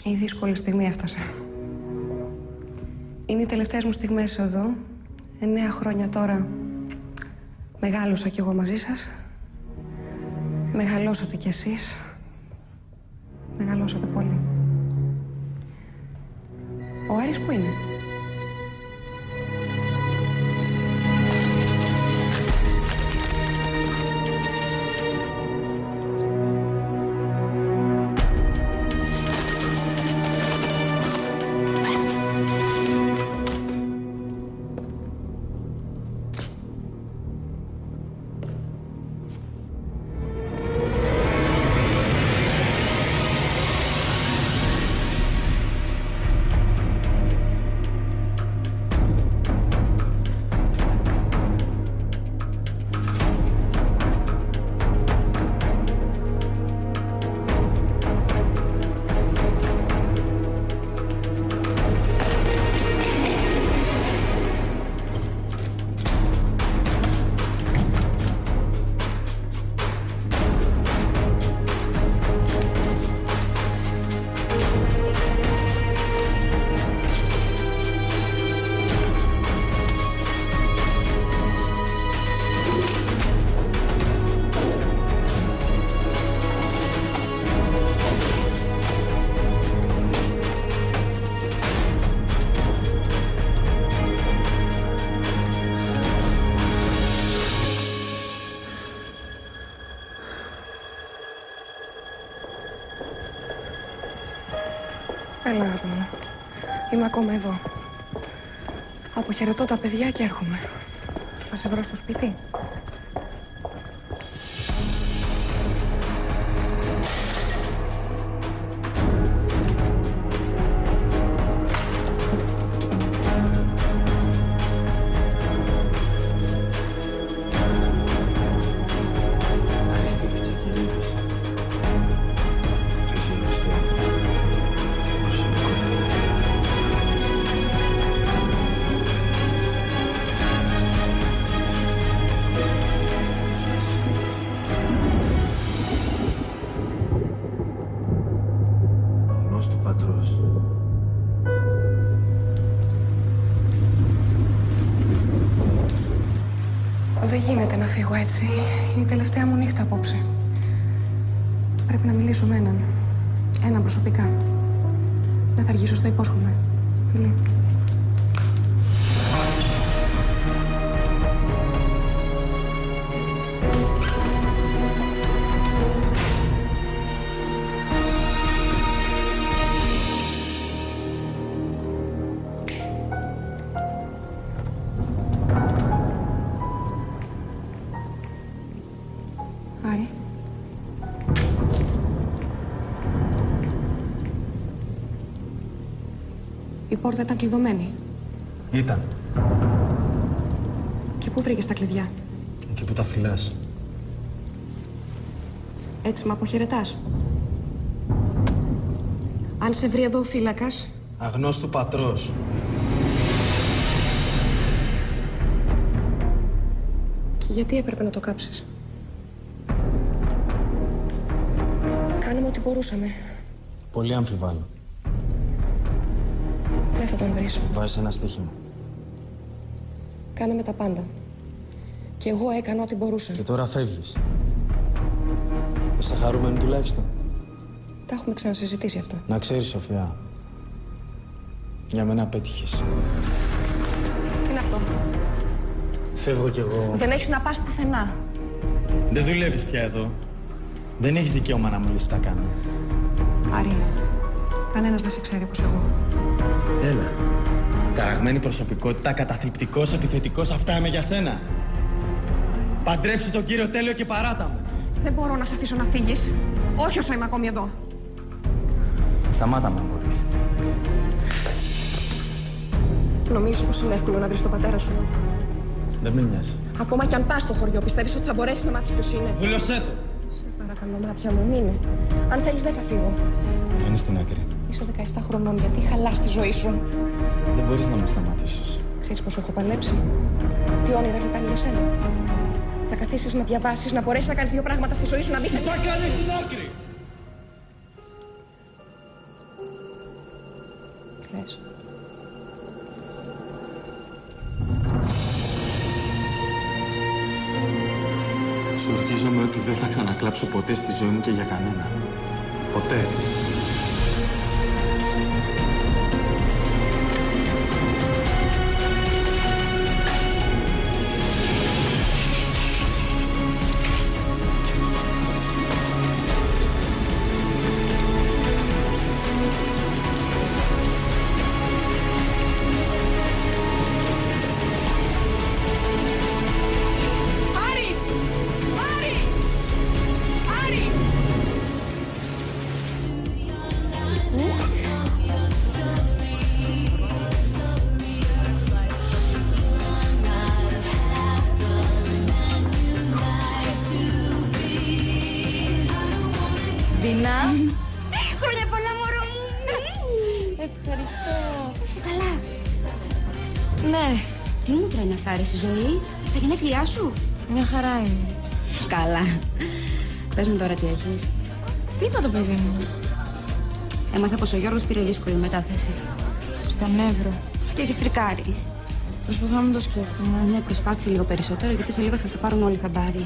Η δύσκολη στιγμή έφτασε. Είναι οι τελευταίες μου στιγμές εδώ. 9 χρόνια τώρα μεγάλωσα κι εγώ μαζί σας. Μεγαλώσατε κι εσείς. Μεγαλώσατε πολύ. Ο Άρης που είναι? Έλα, αγάπη μου. Είμαι ακόμα εδώ. Αποχαιρετώ τα παιδιά και έρχομαι. Θα σε βρω στο σπίτι. Δεν γίνεται να φύγω έτσι. Είναι η τελευταία μου νύχτα απόψε. Πρέπει να μιλήσω με έναν προσωπικά. Δεν θα αργήσω, το υπόσχομαι. Φιλί. Άρη. Η πόρτα ήταν κλειδωμένη. Ήταν. Και πού βρήκες τα κλειδιά? Εκεί που τα φυλάς. Έτσι με αποχαιρετάς? Αν σε βρει εδώ ο φύλακας... Αγνός του πατρός. Και γιατί έπρεπε να το κάψεις? Κάνουμε ό,τι μπορούσαμε. Πολύ αμφιβάλλω. Δεν θα τον βρεις. Βάζεις ένα στοίχημα. Κάναμε τα πάντα. Και εγώ έκανα ό,τι μπορούσα. Και τώρα φεύγεις. Είσαι χαρούμενη τουλάχιστον? Τα έχουμε ξανασυζητήσει αυτά. Να ξέρεις, Σοφία. Για μένα πέτυχες. Τι είναι αυτό? Φεύγω κι εγώ. Δεν έχεις να πας πουθενά. Δεν δουλεύεις πια εδώ. Δεν έχεις δικαίωμα να μου λες τι θα κάνω. Άρη, κανένας δεν σε ξέρει όπως εγώ. Έλα. Ταραγμένη προσωπικότητα, καταθλιπτικός, επιθετικός, αυτά είμαι για σένα. Παντρέψου τον κύριο Τέλειο και παράτα μου. Δεν μπορώ να σε αφήσω να φύγεις. Όχι όσο είμαι ακόμη εδώ. Σταμάτα με αν μπορείς. Νομίζεις πως είναι εύκολο να βρεις τον πατέρα σου? Δεν με νοιάζει. Ακόμα κι αν πας στο χωριό, πιστεύεις ότι θα μπορέσεις να μάθεις ποιος είναι? Βούλωσέ το. Σε παρακαλώ, μάτια μου, μείνε. Αν θέλεις, δεν θα φύγω. Είναι στην άκρη. Είσαι 17 χρονών, γιατί χαλάς τη ζωή σου? Δεν μπορείς να με σταματήσεις. Ξέρεις πως έχω παλέψει? Τι όνειρα έχω κάνει για σένα? Θα καθίσεις να διαβάσεις, να μπορέσεις να κάνεις δύο πράγματα στη ζωή σου, να δεις... Τα κάνεις στην άκρη! Εξορκίζομαι ότι δεν θα ξανακλάψω ποτέ στη ζωή μου και για κανένα. Ποτέ. Δίνα. Χρόνια πολλά, μωρό μου. Ευχαριστώ. Είσαι καλά. Ναι, Τι μου τρώνε αυτά, ρε, στη ζωή, στα γενέθλιά σου. μια χαρά είναι. Καλά. Πες μου τώρα τι έχεις. Τι είπα το παιδί μου? Έμαθα πως ο Γιώργος πήρε δύσκολη μετάθεση. Στον Εύρο. Και έχεις φρικάρει. Προσπαθώ να μην το σκέφτομαι. Ναι, προσπάθησε λίγο περισσότερο, γιατί σε λίγο θα σε πάρουν όλοι χαμπάρι.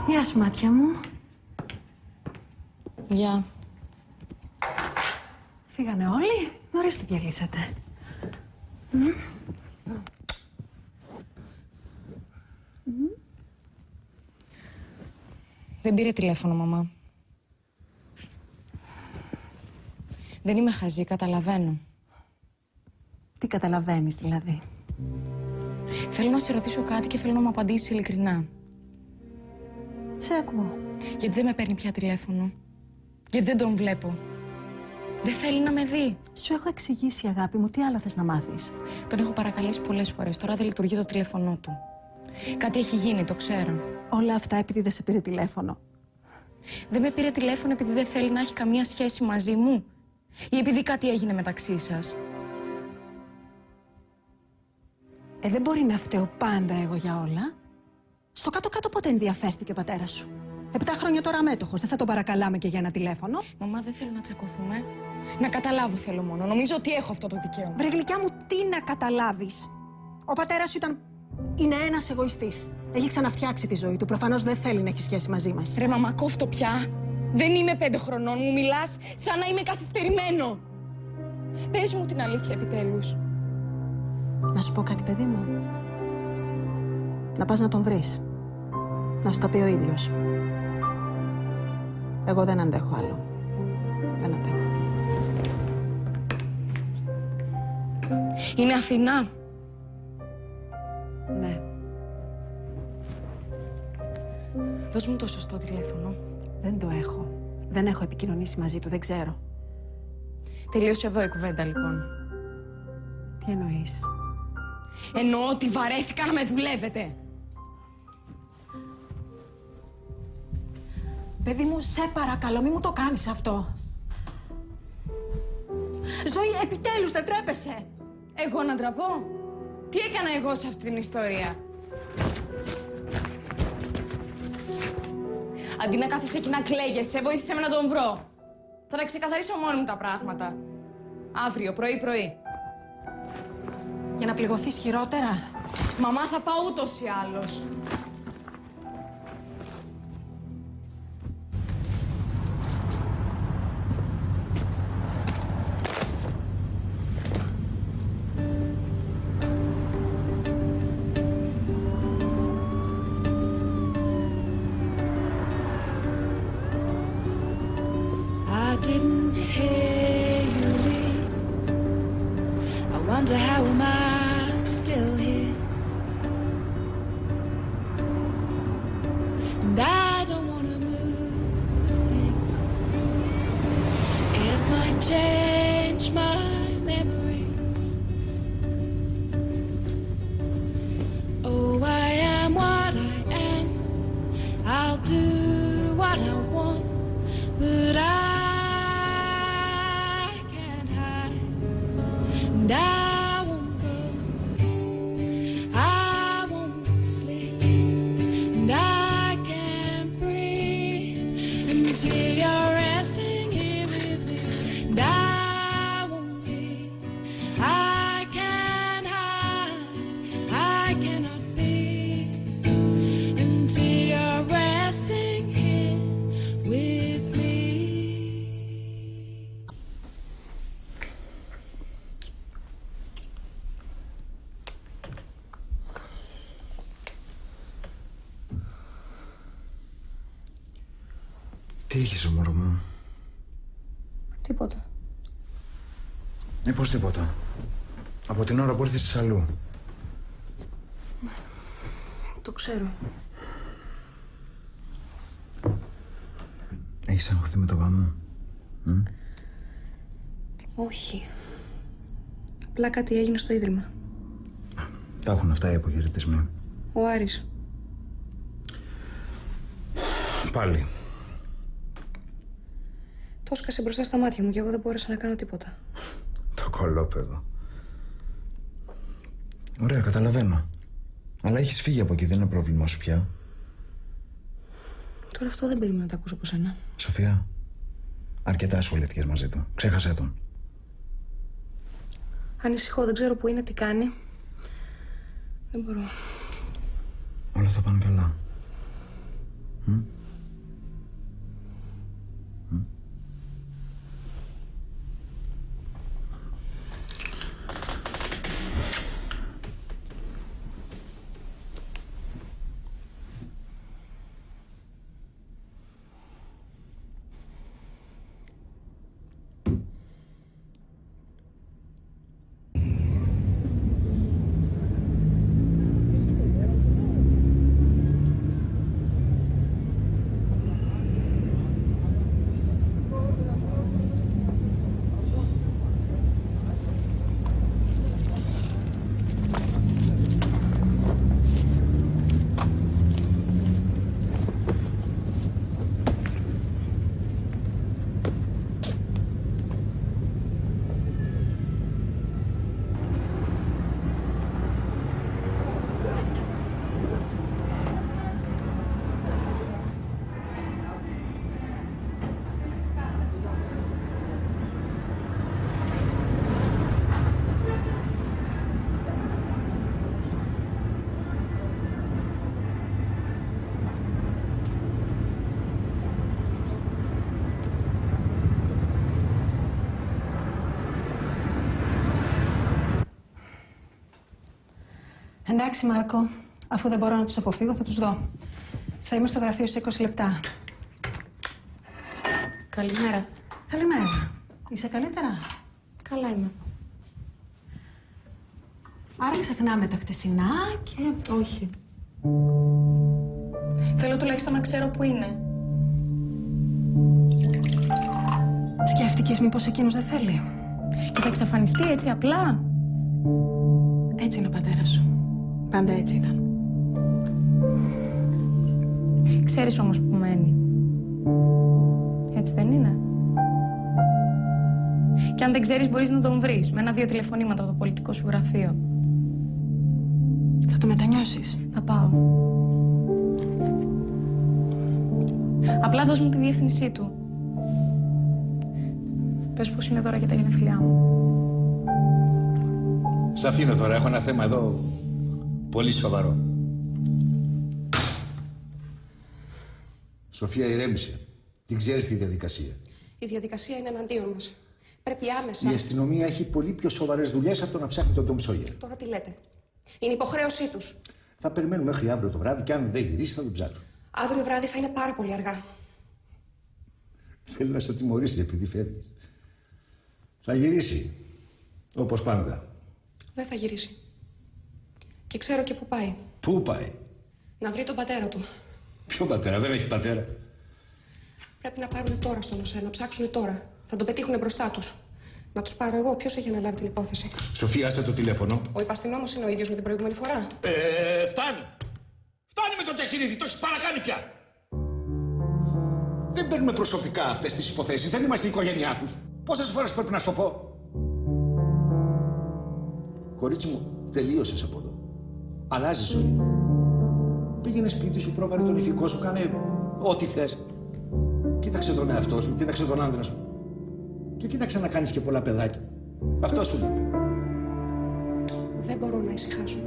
Γεια σου, μάτια μου. Γεια. Φύγανε όλοι. Νωρίς το διαλύσατε. Δεν πήρε τηλέφωνο, μαμά. Δεν είμαι χαζή, καταλαβαίνω. Τι καταλαβαίνεις, δηλαδή? Θέλω να σε ρωτήσω κάτι και θέλω να μου απαντήσεις ειλικρινά. Σε ακούω. Γιατί δεν με παίρνει πια τηλέφωνο? Γιατί δεν τον βλέπω? Δεν θέλει να με δει. Σου έχω εξηγήσει, αγάπη μου, τι άλλο θες να μάθεις. Τον έχω παρακαλέσει πολλές φορές. Τώρα δεν λειτουργεί το τηλέφωνό του. Κάτι έχει γίνει, το ξέρω. Όλα αυτά επειδή δεν σε πήρε τηλέφωνο. Δεν με πήρε τηλέφωνο επειδή δεν θέλει να έχει καμία σχέση μαζί μου? Ή επειδή κάτι έγινε μεταξύ σας? Δεν μπορεί να φταίω πάντα εγώ για όλα. Στο κάτω-κάτω πότε ενδιαφέρθηκε ο πατέρας σου? 7 χρόνια τώρα αμέτωχος. Δεν θα τον παρακαλάμε και για ένα τηλέφωνο. Μαμά, δεν θέλω να τσακωθούμε. Να καταλάβω θέλω μόνο. Νομίζω ότι έχω αυτό το δικαίωμα. Βρε γλυκιά μου, τι να καταλάβεις? Ο πατέρας σου είναι ένας εγωιστής. Έχει ξαναφτιάξει τη ζωή του. Προφανώς δεν θέλει να έχει σχέση μαζί μας. Ρε μαμά, κόφτω πια. Δεν είμαι 5 χρονών. Μου μιλάς σαν να είμαι καθυστερημένο. Πες μου την αλήθεια επιτέλους. Να σου πω κάτι, παιδί μου. Να πας να τον βρεις. Να σου το πει ο ίδιος. Εγώ δεν αντέχω άλλο. Δεν αντέχω. Είναι Αθηνά. Ναι. Δώσ' μου το σωστό τηλέφωνο. Δεν το έχω. Δεν έχω επικοινωνήσει μαζί του, δεν ξέρω. Τελείωσε εδώ η κουβέντα, λοιπόν. Τι εννοείς? Εννοώ ότι βαρέθηκα να με δουλεύετε. Παιδί μου, σε παρακαλώ, μη μου το κάνεις αυτό. Ζωή, επιτέλους δεν τρέπεσαι. Εγώ να ντραπώ? Τι έκανα εγώ σε αυτή την ιστορία? Αντί να κάθεσαι εκεί να κλαίγεσαι, βοήθησε με να τον βρω. Θα τα ξεκαθαρίσω μόνη μου τα πράγματα. Αύριο, πρωί-πρωί. Για να πληγωθείς χειρότερα. Μαμά, θα πάω ούτως ή άλλως. Didn't hear you leave. I wonder how am I still here? And I don't want to move a thing. It might change my memory. Oh, I am what I am. I'll do what I want, but and I won't go, I won't sleep, and I can't breathe until you're resting here with me. And I won't leave, I can't hide, I cannot leave until you're resting here with me. Τι έχεις, μωρό μου? Τίποτα. Πώς τίποτα? Από την ώρα που ήρθες αλλού. Το ξέρω. Έχεις αγχωθεί με το γάμο? Όχι. Απλά κάτι έγινε στο Ίδρυμα. Τα έχουν αυτά οι αποχαιρετισμοί. Ο Άρης. Πάλι. Το έσκασε μπροστά στα μάτια μου και εγώ δεν μπόρεσα να κάνω τίποτα. Το κολόπεδο. Ωραία, καταλαβαίνω. Αλλά έχεις φύγει από εκεί, δεν είναι πρόβλημά σου πια. Τώρα αυτό δεν περίμενα να το ακούσω από σένα. Σοφία, αρκετά ασχολήθηκες μαζί του. Ξέχασέ τον. Ανησυχώ, δεν ξέρω που είναι, τι κάνει. Δεν μπορώ. Όλα θα πάνε καλά. Εντάξει, Μάρκο. Αφού δεν μπορώ να τους αποφύγω, θα τους δω. Θα είμαι στο γραφείο σε 20 λεπτά. Καλημέρα. Καλημέρα. Είσαι καλύτερα? Καλά είμαι. Άρα ξεχνάμε τα χτεσινά και... Όχι. Θέλω τουλάχιστον να ξέρω που είναι. Σκέφτηκες μήπως εκείνος δεν θέλει? Και θα εξαφανιστεί έτσι απλά? Έτσι είναι ο πατέρας σου. Πάντα έτσι ήταν. Ξέρεις όμως που μένει. Έτσι δεν είναι? Και αν δεν ξέρεις μπορείς να τον βρεις με 1-2 τηλεφωνήματα από το πολιτικό σου γραφείο. Θα το μετανιώσεις. Θα πάω. Απλά δώσ' μου τη διεύθυνσή του. Πες πως είναι δώρα για τα γενέθλιά μου. Σ' αφήνω τώρα, έχω ένα θέμα εδώ πολύ σοβαρό. Σοφία, ηρέμησε. Την ξέρεις τη διαδικασία. Η διαδικασία είναι εναντίον μας. Πρέπει άμεσα. Η αστυνομία έχει πολύ πιο σοβαρές δουλειές από το να ψάχνει τον Τόμ Σόγερ. Τώρα τι λέτε? Είναι υποχρέωσή τους. Θα περιμένουμε μέχρι αύριο το βράδυ και αν δεν γυρίσει θα τον ψάξουμε. Αύριο βράδυ θα είναι πάρα πολύ αργά. Θέλει να σε τιμωρήσει επειδή φεύγεις. Θα γυρίσει. Όπως πάντα. Δεν θα γυρίσει. Και ξέρω και πού πάει. Πού πάει? Να βρει τον πατέρα του. Ποιο πατέρα? Δεν έχει πατέρα. Πρέπει να πάρουν τώρα στον ΟΣΕ, να ψάξουν τώρα. Θα τον πετύχουν μπροστά τους. Να τους πάρω εγώ. Ποιος έχει αναλάβει την υπόθεση? Σοφία, άσε το τηλέφωνο. Ο υπαστηνόμος είναι ο ίδιος με την προηγούμενη φορά. Φτάνει. Φτάνει με το Τσακυρίδη. Το έχεις παρακάνει πια. Δεν παίρνουμε προσωπικά αυτές τις υποθέσεις. Δεν είμαστε η οικογένειά τους. Πόσες φορές πρέπει να σου το πω? Κορίτσι μου, τελείωσες από εδώ. Αλλάζει ζωή. Πήγαινε σπίτι σου, πρόβαρε τον ηθικό σου, κάνε ό,τι θες. Κοίταξε τον εαυτό σου, κοίταξε τον άντρα σου. Και κοίταξε να κάνεις και πολλά παιδάκια. Αυτό σου λέει. Δεν μπορώ να ησυχάσω.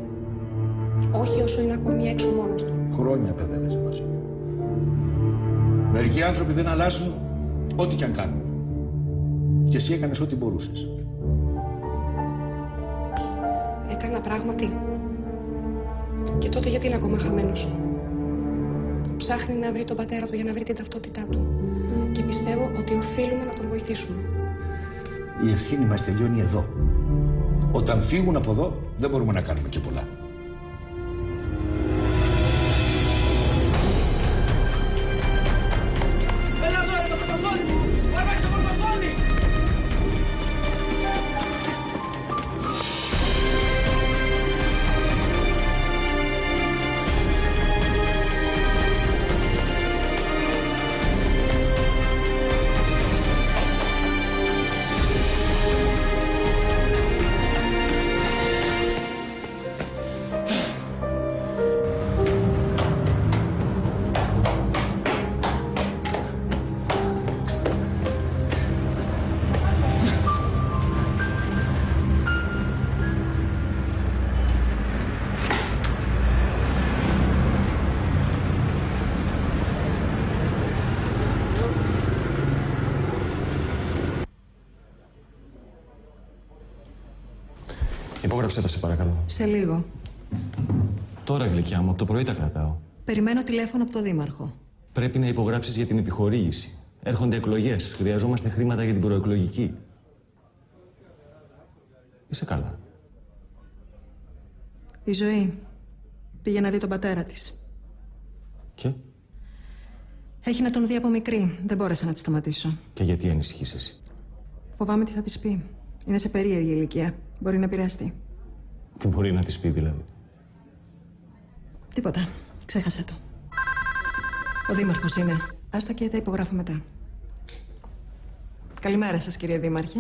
Όχι όσο είναι ακόμη έξω μόνος του. Χρόνια παιδεύεσαι μαζί. Μερικοί άνθρωποι δεν αλλάζουν ό,τι κι αν κάνουν. Και εσύ έκανες ό,τι μπορούσες. Έκανα πράγματι. Και τότε γιατί είναι ακόμα χαμένος? Ψάχνει να βρει τον πατέρα του για να βρει την ταυτότητά του. Και πιστεύω ότι οφείλουμε να τον βοηθήσουμε. Η ευθύνη μας τελειώνει εδώ. Όταν φύγουν από εδώ, δεν μπορούμε να κάνουμε και πολλά. Έλα εδώ, το πορτοφόλι μου! Βάρβαξε το πορτοφόλι! Υπόγραψέ τα, σε παρακαλώ. Σε λίγο. Τώρα, γλυκιά μου, από το πρωί τα κρατάω. Περιμένω τηλέφωνο από τον Δήμαρχο. Πρέπει να υπογράψεις για την επιχορήγηση. Έρχονται εκλογές. Χρειαζόμαστε χρήματα για την προεκλογική. Είσαι καλά? Η Ζωή πήγε να δει τον πατέρα της. Και? Έχει να τον δει από μικρή. Δεν μπόρεσα να τη σταματήσω. Και γιατί ανησυχείς εσύ? Φοβάμαι τι θα της πει. Είναι σε περίεργη ηλικία. Μπορεί να επηρεαστεί. Τι μπορεί να της πει δηλαδή? Τίποτα. Ξέχασε το. Ο Δήμαρχος είναι. Άστα και τα υπογράφω μετά. Καλημέρα σας, κύριε Δήμαρχε.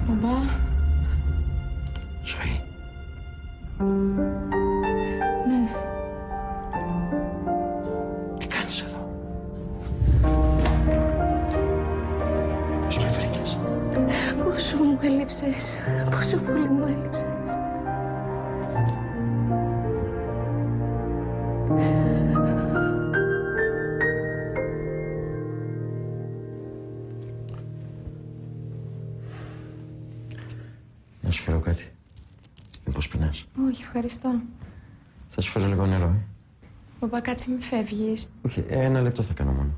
Μπαμπά. Ζωή. Ναι. Τι κάνεις εδώ? Πώς με βρήκες? Πόσο μου έλειψες. Πόσο πολύ μου έλειψες. Να σου φέρω κάτι? Μήπως πεινάς? Όχι, ευχαριστώ. Θα σου φέρω λίγο νερό, Μπαμπά, κάτσε μη φεύγεις. Όχι, 1 λεπτό θα κάνω μόνο.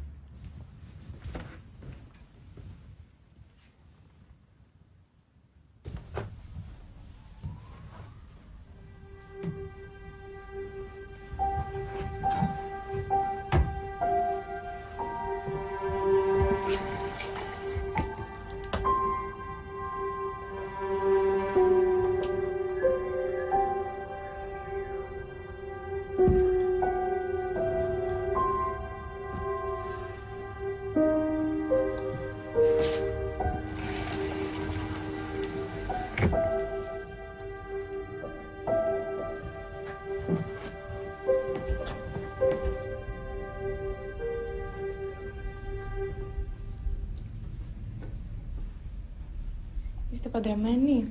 Παντρεμένη.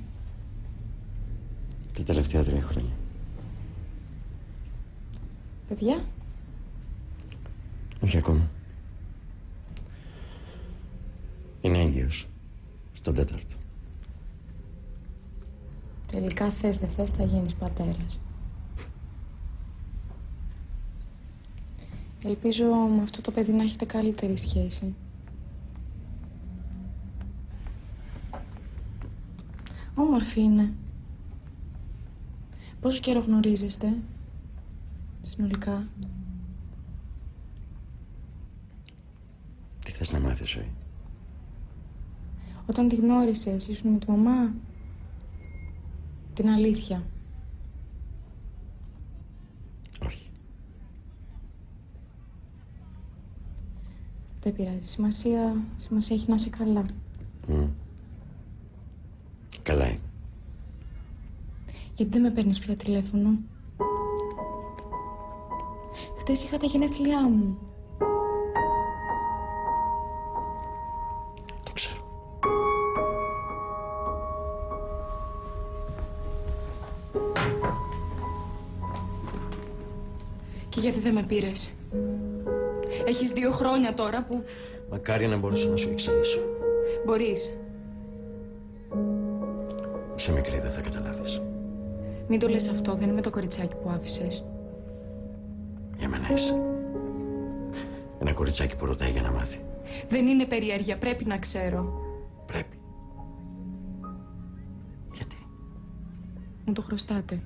Τα τελευταία 3 χρόνια. Παιδιά. Όχι ακόμα. Είναι έγκυος. Στον 4ο. Τελικά θες δεν θες θα γίνεις πατέρας. Ελπίζω με αυτό το παιδί να έχετε καλύτερη σχέση. Όμορφη είναι. Πόσο καιρό γνωρίζεστε, συνολικά? Τι θες να μάθεις, ζωή? Όταν τη γνώρισες, ήσουν με τη μαμά? Την αλήθεια. Όχι. Δεν πειράζει. Σημασία έχει να είσαι καλά. Καλά είναι. Γιατί δεν με παίρνεις πια τηλέφωνο? Χτες είχα τα γενέθλιά μου. Το ξέρω. Και γιατί δεν με πήρες? Έχεις 2 χρόνια τώρα που... Μακάρι να μπορούσα να σου εξηγήσω. Μπορείς. Σε μικρή δεν θα καταλάβεις. Μην το λες αυτό, δεν είμαι το κοριτσάκι που άφησες. Για μένα είσαι. Ένα κοριτσάκι που ρωτάει για να μάθει. Δεν είναι περιέργεια, πρέπει να ξέρω. Πρέπει. Γιατί? Μου το χρωστάτε.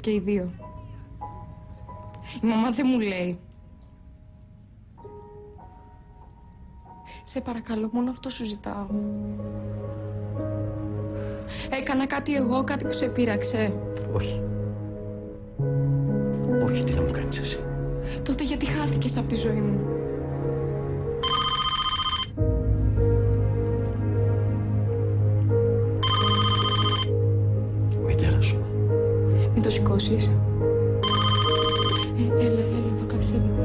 Και οι 2. Η μαμά δεν μου λέει. Σε παρακαλώ, μόνο αυτό σου ζητάω. Έκανα κάτι εγώ, κάτι που σε πείραξε? Όχι. Όχι, τι να μου κάνεις εσύ? Τότε γιατί χάθηκες από τη ζωή μου? Μητέρα σου. Μην το σηκώσεις. Έλα, εδώ κάθισε εδώ.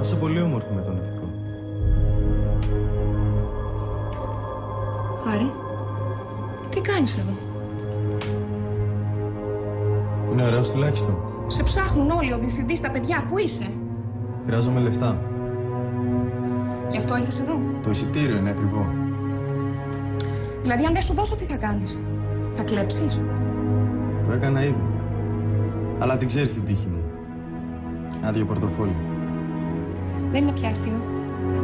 Είσαι πολύ όμορφη με τον Εφικό. Άρη, τι κάνεις εδώ? Είναι ωραίος τουλάχιστον. Σε ψάχνουν όλοι, ο διευθυντής, τα παιδιά. Πού είσαι? Χρειάζομαι λεφτά. Γι' αυτό ήρθες εδώ? Το εισιτήριο είναι ακριβό. Δηλαδή, αν δεν σου δώσω, τι θα κάνεις? Θα κλέψεις? Το έκανα ήδη. Αλλά την ξέρεις την τύχη μου. Άδειο πορτοφόλι. Δεν είναι πια αστείο.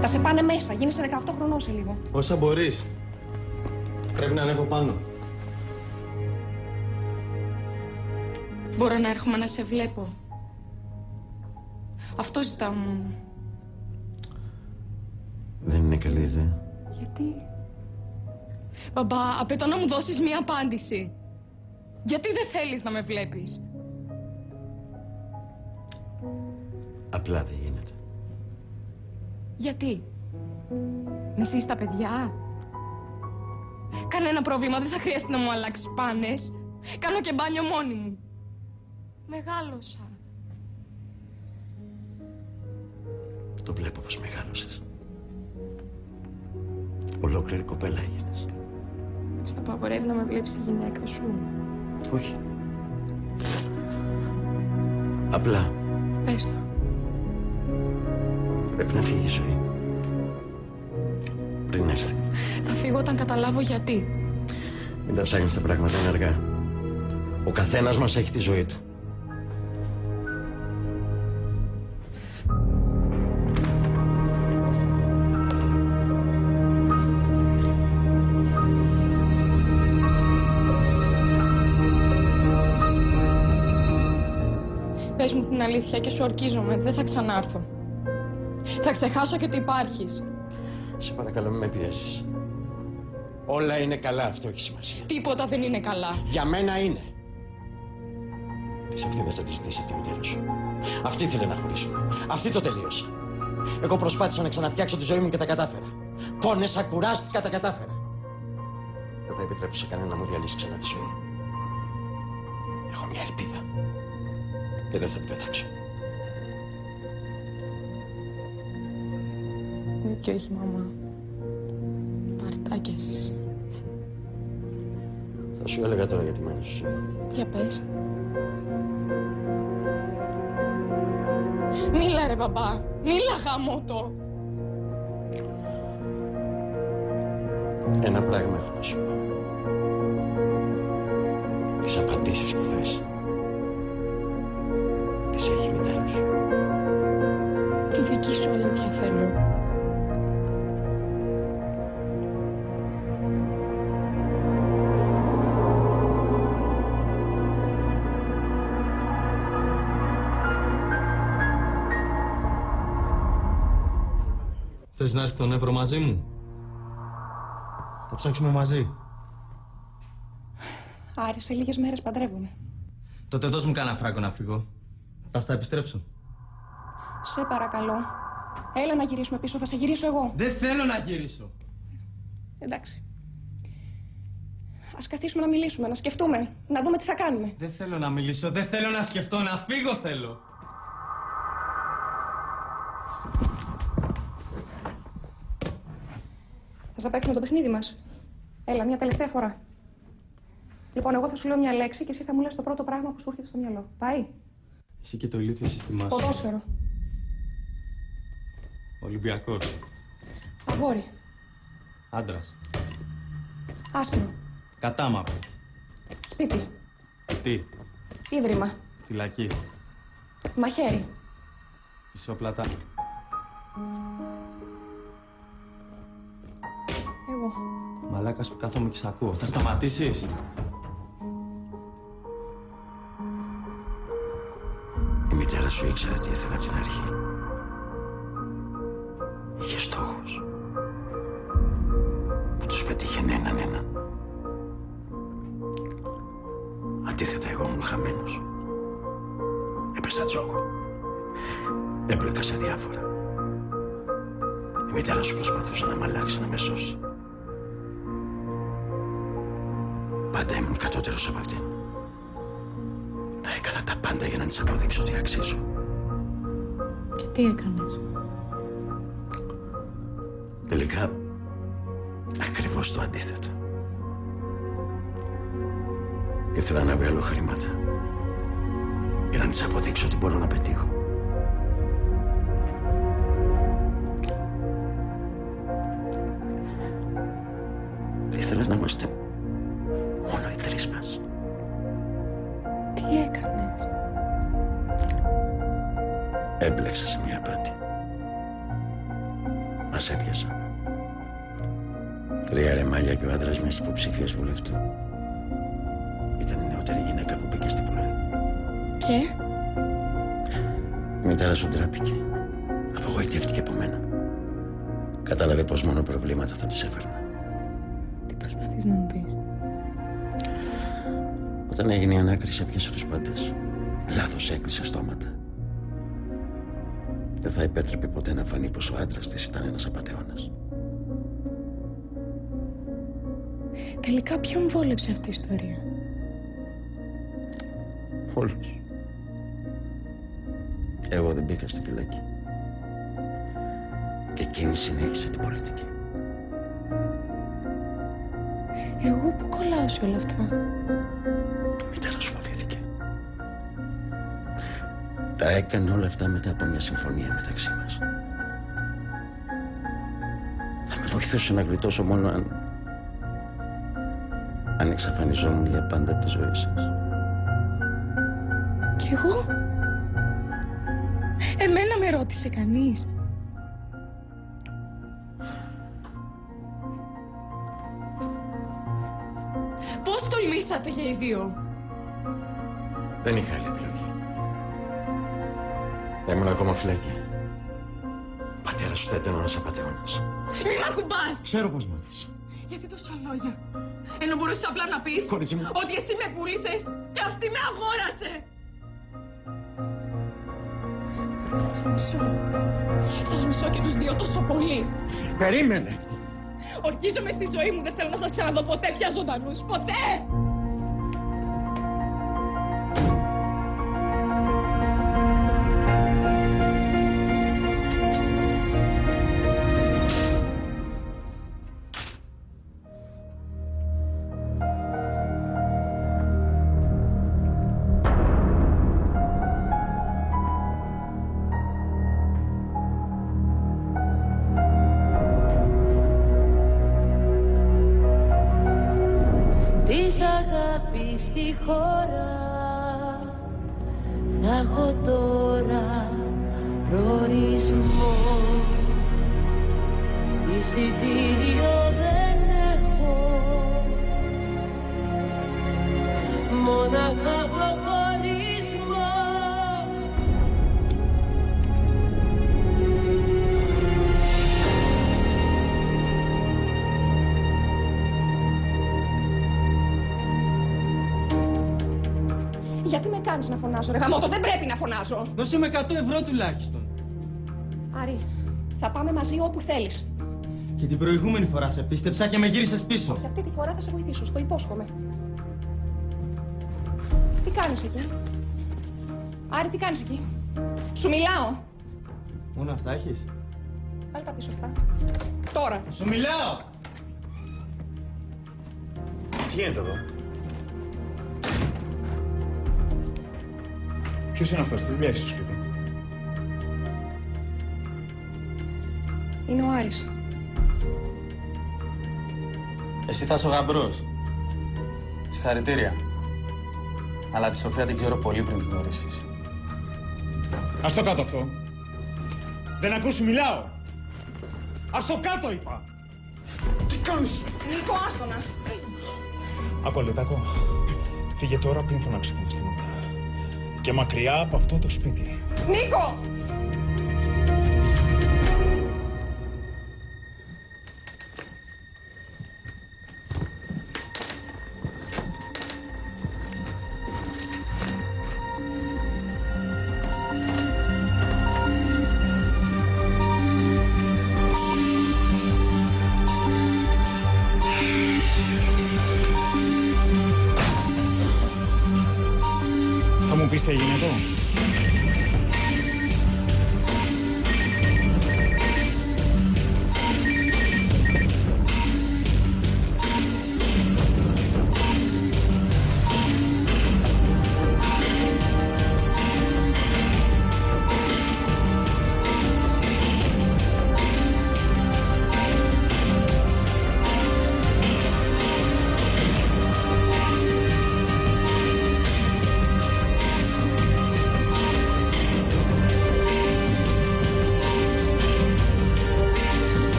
Θα σε πάνε μέσα. Γίνεσαι 18 χρονών σε λίγο. Όσα μπορείς. Πρέπει να ανέβω πάνω. Μπορώ να έρχομαι να σε βλέπω. Αυτό ζητάω μόνο. Δεν είναι καλή ιδέα. Γιατί? Μπαμπά, απαιτώ να μου δώσεις μία απάντηση. Γιατί δεν θέλεις να με βλέπεις? Απλά δεν γίνεται. Γιατί? Μισείς τα παιδιά? Κανένα πρόβλημα, δεν θα χρειαστεί να μου αλλάξεις πάνες. Κάνω και μπάνιο μόνη μου. Μεγάλωσα. Το βλέπω πως μεγάλωσες. Ολόκληρη κοπέλα έγινες. Στα απαγορεύει να με βλέπεις η γυναίκα σου? Όχι. Απλά Πες το. πρέπει να φύγει η ζωή. Πριν έρθει. Θα φύγω όταν καταλάβω γιατί. Μην τα ψάχνεις τα πράγματα, είναι αργά. Ο καθένας μας έχει τη ζωή του. Πες μου την αλήθεια και σου ορκίζομαι. Δεν θα ξανάρθω. Θα ξεχάσω και ότι υπάρχεις. Σε παρακαλώ, μην με πιέζεις. Όλα είναι καλά, αυτό έχει σημασία. Τίποτα δεν είναι καλά. Για μένα είναι. Τις ευθύνες θα τις ζητήσει από τη μητέρα σου. Αυτή ήθελε να χωρίσουμε. Αυτή το τελείωσε. Εγώ προσπάθησα να ξαναφτιάξω τη ζωή μου και τα κατάφερα. Πόνεσα, κουράστηκα, τα κατάφερα. Δεν θα επιτρέψω σε κανένα να μου διαλύσει ξανά τη ζωή. Έχω μια ελπίδα. Και δεν θα την πετάξω. Δίκιο έχει, μαμά. Παρτάκια εσύ. Θα σου έλεγα τώρα για τη μάνα σου. Για πες. Μίλα ρε μπαμπά. Μίλα γαμώτο. Ένα πράγμα έχω να σου πω. Τις απαντήσεις που θες τις έχει η μητέρα σου. Τη δική σου αλήθεια θέλω. Θες να έρθει τον Εύρο μαζί μου? Θα ψάξουμε μαζί. Άρη, σε λίγες μέρες παντρεύομαι. Τότε δώσ' μου κάνα φράγκο να φύγω. Θα στα επιστρέψω. Σε παρακαλώ. Έλα να γυρίσουμε πίσω, θα σε γυρίσω εγώ. Δεν θέλω να γυρίσω. Εντάξει. Ας καθίσουμε να μιλήσουμε, να σκεφτούμε, να δούμε τι θα κάνουμε. Δεν θέλω να μιλήσω, δεν θέλω να σκεφτώ, να φύγω θέλω. Θα παίξουμε το παιχνίδι μας. Έλα, μια τελευταία φορά. Λοιπόν, εγώ θα σου λέω μια λέξη και εσύ θα μου λες το πρώτο πράγμα που σου έρχεται στο μυαλό. Πάει. Εσύ και το ηλίθιο σύστημά σου. Ποδόσφαιρο. Ολυμπιακός. Αγόρι. Άντρας. Άσπρο. Κατάμαυρο. Σπίτι. Τι. Ίδρυμα. Φυλακή. Μαχαίρι. Ισόπλατα. Εγώ. Μαλάκας που κάθομαι και σ' ακούω. Θα σταματήσεις? Η μητέρα σου ήξερε τι ήθελε από την αρχή. Είχε στόχους που τους πετύχαινε έναν έναν. Αντίθετα, εγώ ήμουν χαμένος. Έπεσα τζόγο. Έπλεκα σε διάφορα. Η μητέρα σου προσπαθούσε να μ' αλλάξει, να με σώσει. Πάντα ήμουν κατώτερος από αυτήν. Τα έκανα τα πάντα για να της αποδείξω ότι αξίζω. Και τι έκανες? Τελικά, ακριβώς το αντίθετο. Ήθελα να βγάλω χρήματα για να της αποδείξω ότι μπορώ να πετύχω. Ήθελα να είμαστε μόνο οι τρεις μας. Τι έκανες? Έμπλεξα σε μια απάτη. Μας έπιασαν. 3 ρεμάλια και ο άντρας μιας υποψήφιας βουλευτού. Ήταν η νεότερη γυναίκα που μπήκε στη Βουλή. Και? Η μητέρα σου ντράπηκε. Απογοητεύτηκε από μένα. Κατάλαβε πως μόνο προβλήματα θα της έφερνα. Τι προσπαθείς να μου πεις? Όταν έγινε η ανάκριση, έπιασε τους πάντες. Λάθος έκλεισε στόματα. Δεν θα επέτρεπε ποτέ να φανεί πως ο άντρας της ήταν ένας απατεώνας. Τελικά ποιον βόλεψε αυτή η ιστορία? Όλους. Εγώ δεν μπήκα στη φυλακή. Και εκείνη συνέχισε την πολιτική. Εγώ που κολλάω σε όλα αυτά? Η μητέρα σου φοβήθηκε. Τα έκανε όλα αυτά μετά από μια συμφωνία μεταξύ μας. Θα με βοηθούσε να γλιτώσω μόνο αν εξαφανιζόμουν για πάντα από τη ζωή σας. Κι εγώ? Εμένα με ρώτησε κανείς? Πώς τολμήσατε για οι δύο? Δεν είχα άλλη επιλογή. Θα ήμουν ακόμα φυλακή. Ο πατέρας σου θα ήταν ένας απατεώνας. Μη μ' ακουμπάς! Ξέρω πώς νιώθεις. Γιατί τόσα λόγια? Ενώ μπορούσες απλά να πεις Κορίτσι μου. ότι εσύ με πούλησες και αυτή με αγόρασε! Σας μισώ. Σας μισώ και τους δύο τόσο πολύ. Περίμενε! Ορκίζομαι στη ζωή μου, δεν θέλω να σας ξαναδώ ποτέ πια ζωντανούς. Ποτέ! Της αγάπης στη χώρα θα έχω τώρα προορισμό. Εισιτήριο δεν έχω, μόναχα προχωρισμό. Γιατί με κάνεις να φωνάζω, ρε γαμώτο, δεν πρέπει να φωνάζω. Δώσε με 100 ευρώ τουλάχιστον. Άρη, θα πάμε μαζί όπου θέλεις. Και την προηγούμενη φορά σε πίστεψα και με γύρισες πίσω. Όχι, αυτή τη φορά θα σε βοηθήσω, στο υπόσχομαι. Τι κάνεις εκεί? Άρη, τι κάνεις εκεί? Σου μιλάω. Μόνο αυτά έχεις? Πάλι τα πίσω αυτά. Τώρα. Σου μιλάω! Τι γίνεται εδώ? Ποιος είναι αυτός, τι δουλειά έχεις στο σπίτι? Είναι ο Άρης. Εσύ θα είσαι ο γαμπρός. Συγχαρητήρια. Αλλά τη Σοφία την ξέρω πολύ πριν την γνωρίσεις. Ας το κάτω αυτό. Δεν ακούς, σου μιλάω. Ας το κάτω, είπα. Τι κάνεις? Νίκο, άστονα. Άκου, Αλετάκο. Φύγε τώρα πριν φωνάξω την αστυνομία. Και μακριά από αυτό το σπίτι. Νίκο! Θα μου πεις τι έγινε εδώ?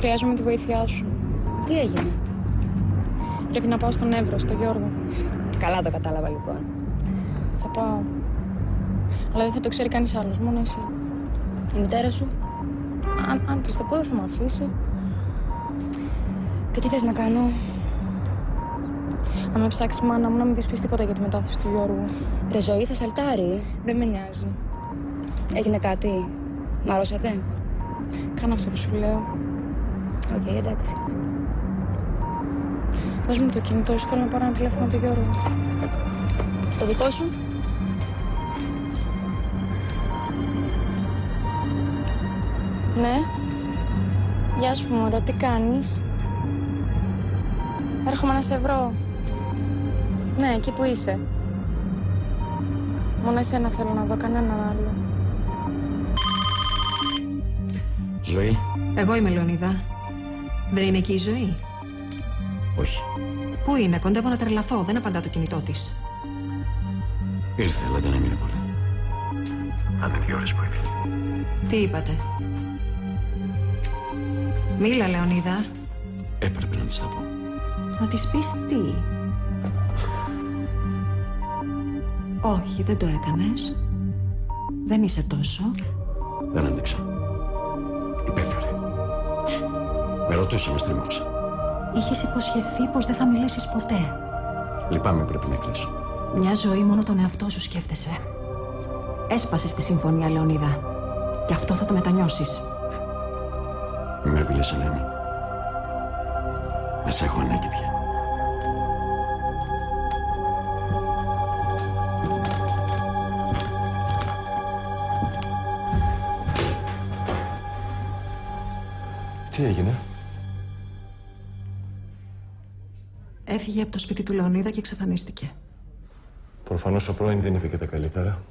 Χρειάζομαι τη βοήθειά σου. Τι έγινε? Πρέπει να πάω στον Εύρο, στο Γιώργο. Καλά το κατάλαβα λοιπόν. Θα πάω. Αλλά δεν θα το ξέρει κανείς άλλος, μόνο εσύ. Η μητέρα σου? Αν τους το πω δεν θα με αφήσει. Και τι θες να κάνω? Αν με ψάξει μάνα μου να μην της πεις τίποτα για τη μετάθεση του Γιώργου. Ρε ζωή, θα σαλτάρει. Δεν με νοιάζει. Έγινε κάτι? Μαρώσατε? Κάνω αυτό που σου λέω. Οκ, εντάξει. Δώσ' μου το κινητό σου, θέλω να πάρω ένα τηλέφωνο του Γιώργου. Το δικό σου? Ναι. Γεια σου, μωρό, τι κάνεις? Έρχομαι να σε βρω. Ναι, εκεί που είσαι. Μόνο εσένα θέλω να δω, κανέναν άλλο. Ζωή. Εγώ είμαι Λεωνίδα. Δεν είναι εκεί η Ζωή? Όχι. Πού είναι, κοντεύω να τρελαθώ. Δεν απαντά το κινητό της. Ήρθε, αλλά δεν έμεινε πολύ. Άνε 2 ώρες που έφυγε. Τι είπατε? Μίλα, Λεωνίδα. Έπρεπε να της τα πω. Να της πεις τι? Όχι, δεν το έκανες. Δεν είσαι τόσο. Δεν άντεξα. Υπέφερε. Με ρωτούσε, με στρίμωξε. Είχες υποσχεθεί πως δεν θα μιλήσεις ποτέ. Λυπάμαι, πρέπει να κλείσω. Μια ζωή μόνο τον εαυτό σου σκέφτεσαι. Έσπασες τη συμφωνία, Λεωνίδα. Και αυτό θα το μετανιώσεις. Με έπειλες, Ελένη. Δεν σε έχω ανάγκη πια. Τι έγινε? Έφυγε από το σπίτι του Λεωνίδα και εξαφανίστηκε. Προφανώς ο πρώην δεν είπε και τα καλύτερα.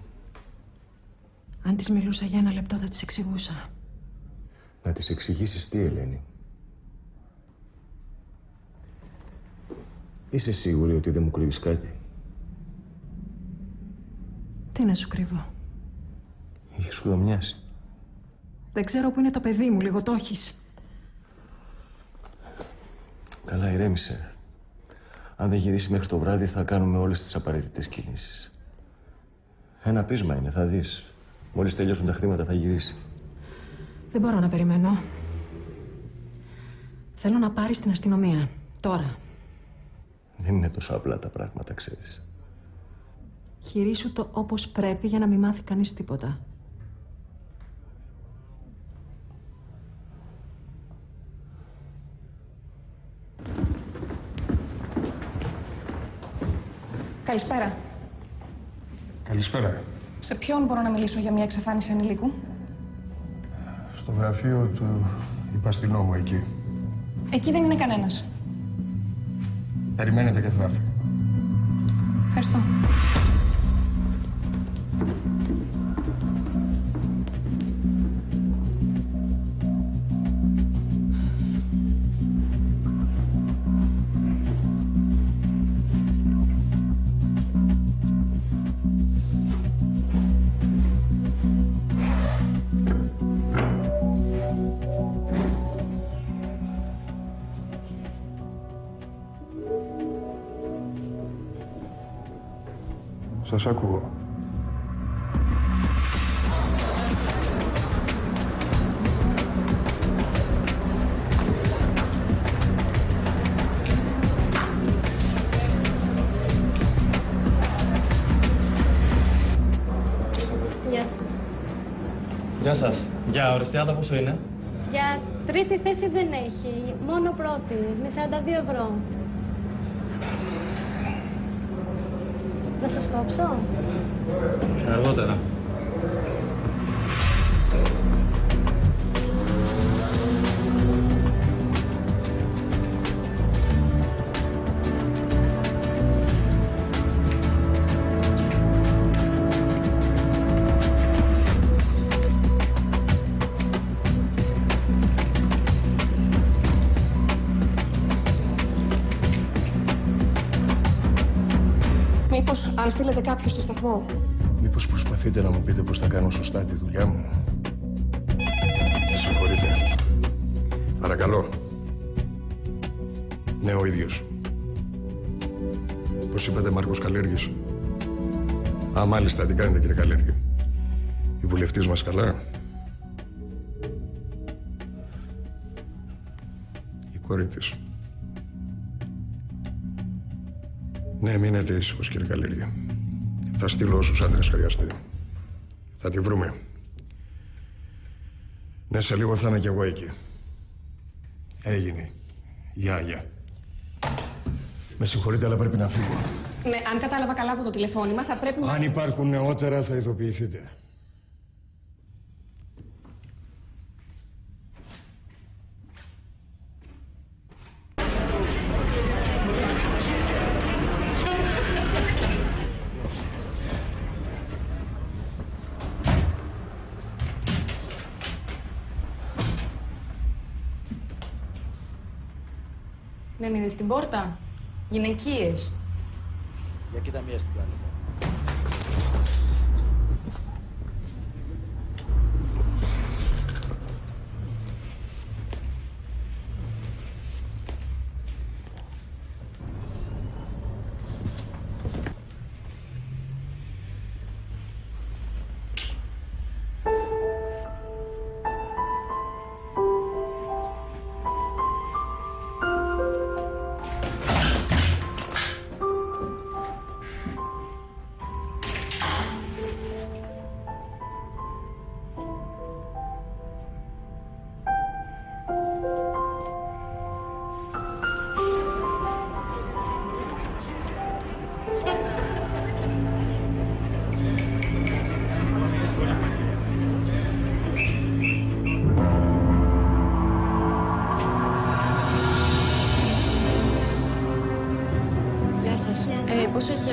Αν της μιλούσα για 1 λεπτό θα της εξηγούσα. Να της εξηγήσεις τι, Ελένη? Είσαι σίγουρη ότι δεν μου κρύβεις κάτι? Τι να σου κρύβω? Είχες χουδομιάσει. Δεν ξέρω που είναι το παιδί μου, λίγο το έχεις. Καλά, ηρέμησε. Αν δεν γυρίσει μέχρι το βράδυ θα κάνουμε όλες τις απαραίτητες κινήσεις. Ένα πείσμα είναι, θα δεις. Μόλις τελειώσουν τα χρήματα θα γυρίσει. Δεν μπορώ να περιμένω. Θέλω να πάρεις την αστυνομία. Τώρα. Δεν είναι τόσο απλά τα πράγματα, ξέρεις. Χειρίσου το όπως πρέπει για να μην μάθει κανείς τίποτα. Καλησπέρα. Καλησπέρα. Σε ποιον μπορώ να μιλήσω για μια εξαφάνιση ανηλίκου? Στο γραφείο του υπαστηλόμου εκεί. Εκεί δεν είναι κανένας. Περιμένετε και θα έρθει. Ευχαριστώ. Σας ακούω. Γεια σας. Γεια σας. Για Ορεστιάδα πόσο είναι? Για τρίτη θέση δεν έχει. Μόνο πρώτη. Με 42 ευρώ. Να σας κόψω? Αργότερα. Μήπως αν στείλετε κάποιους στο σταθμό? Μήπως προσπαθείτε να μου πείτε πώς θα κάνω σωστά τη δουλειά μου? Με συγχωρείτε. Παρακαλώ. Ναι, ο ίδιος. Πώς είπατε, Μάρκος Καλέργης? Α, μάλιστα. Τι κάνετε, κύριε Καλέργη? Η βουλευτής μας καλά? Η κόρη της. Ναι, μείνετε ήσυχος, κύριε Καλέργη. Θα στείλω όσους άντρες χρειαστεί. Θα τη βρούμε. Ναι, σε λίγο θα είμαι κι εγώ εκεί. Έγινε. Γεια. Με συγχωρείτε, αλλά πρέπει να φύγω. Ναι, αν κατάλαβα καλά από το τηλεφώνημα, θα πρέπει να... Αν υπάρχουν νεότερα, θα ειδοποιηθείτε. Δεν είδες την πόρτα? Γυναικείες. Για κοίτα μία στην πλάτη.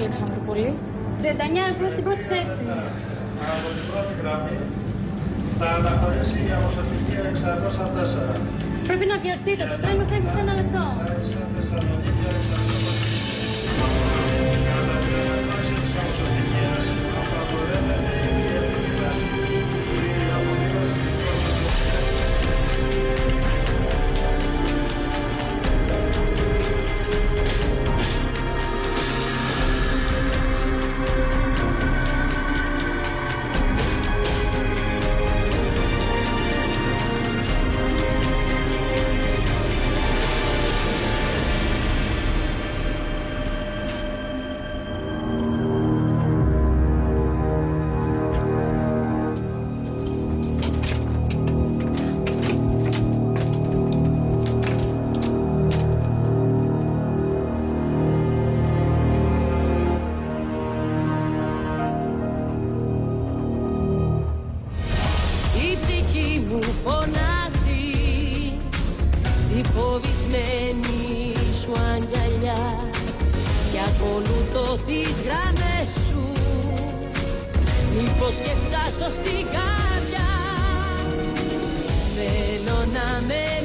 Αλεξανδρούπολη? 39 ευρώ στην πρώτη θέση. Από την πρώτη γραμμή θα αναχωρήσει η Αμοσοτυχία 604. Πρέπει να βιαστείτε, το τρένο φεύγει σε 1 λεπτό. φοβισμένη σου αγκαλιά και ακολουθώ τις γραμμές σου, μήπως και φτάσω στην καρδιά. Θέλω να με